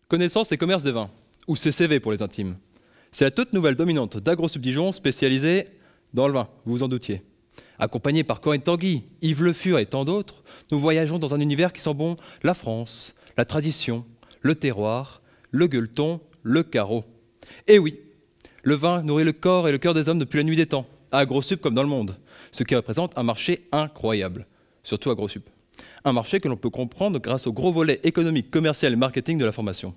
Connaissance et commerce des vins, ou CCV pour les intimes. C'est la toute nouvelle dominante d'Agro Subdigeons spécialisée dans le vin, vous vous en doutiez. Accompagnés par Corinne Tanguy, Yves Le Fur et tant d'autres, nous voyageons dans un univers qui sent bon la France, la tradition, le terroir, le gueuleton, le carreau. Et oui, le vin nourrit le corps et le cœur des hommes depuis la nuit des temps, à AgroSup comme dans le monde, ce qui représente un marché incroyable, surtout AgroSup. Un marché que l'on peut comprendre grâce au gros volet économique, commercial et marketing de la formation.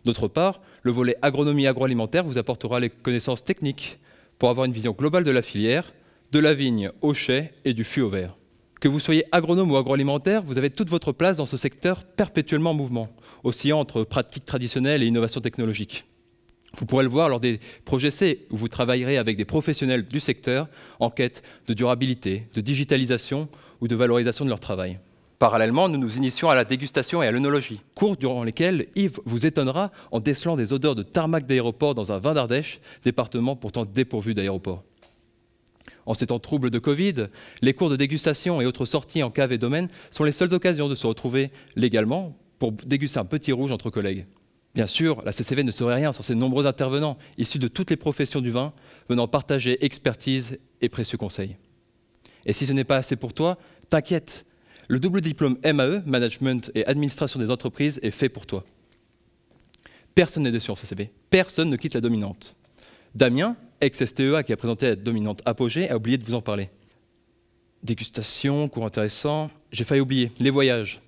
D'autre part, le volet agronomie agroalimentaire vous apportera les connaissances techniques pour avoir une vision globale de la filière, de la vigne au chai et du fût au verre. Que vous soyez agronome ou agroalimentaire, vous avez toute votre place dans ce secteur perpétuellement en mouvement, oscillant entre pratiques traditionnelles et innovations technologiques. Vous pourrez le voir lors des projets C, où vous travaillerez avec des professionnels du secteur en quête de durabilité, de digitalisation ou de valorisation de leur travail. Parallèlement, nous nous initions à la dégustation et à l'œnologie, cours durant lesquels Yves vous étonnera en décelant des odeurs de tarmac d'aéroport dans un vin d'Ardèche, département pourtant dépourvu d'aéroport. En ces temps troubles de Covid, les cours de dégustation et autres sorties en cave et domaine sont les seules occasions de se retrouver légalement pour déguster un petit rouge entre collègues. Bien sûr, la CCV ne serait rien sans ces nombreux intervenants issus de toutes les professions du vin, venant partager expertise et précieux conseils. Et si ce n'est pas assez pour toi, t'inquiète, le double diplôme MAE, Management et Administration des entreprises, est fait pour toi. Personne n'est déçu en CCV, personne ne quitte la dominante. Damien, ex-STEA qui a présenté la dominante Apogée, a oublié de vous en parler. Dégustation, cours intéressant, j'ai failli oublier, les voyages.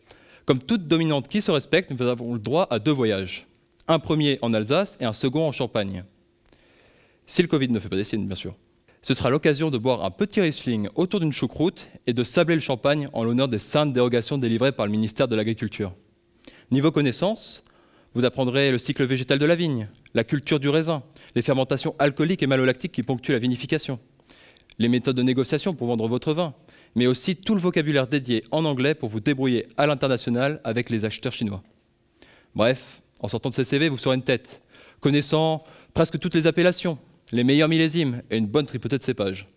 Comme toute dominante qui se respecte, nous avons le droit à 2 voyages. Un premier en Alsace et un second en Champagne. Si le Covid ne fait pas des signes, bien sûr. Ce sera l'occasion de boire un petit Riesling autour d'une choucroute et de sabler le champagne en l'honneur des saintes dérogations délivrées par le ministère de l'Agriculture. Niveau connaissances, vous apprendrez le cycle végétal de la vigne, la culture du raisin, les fermentations alcooliques et malolactiques qui ponctuent la vinification, les méthodes de négociation pour vendre votre vin, mais aussi tout le vocabulaire dédié en anglais pour vous débrouiller à l'international avec les acheteurs chinois. Bref, en sortant de CCV, vous serez une tête, connaissant presque toutes les appellations, les meilleurs millésimes et une bonne tripotée de cépages.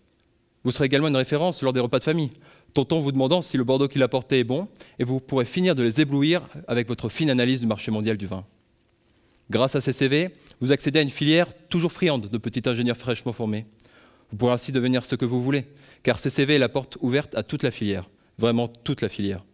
Vous serez également une référence lors des repas de famille, tonton vous demandant si le Bordeaux qu'il a porté est bon, et vous pourrez finir de les éblouir avec votre fine analyse du marché mondial du vin. Grâce à CCV, vous accédez à une filière toujours friande de petits ingénieurs fraîchement formés. Vous pourrez ainsi devenir ce que vous voulez, car CCV est la porte ouverte à toute la filière, vraiment toute la filière.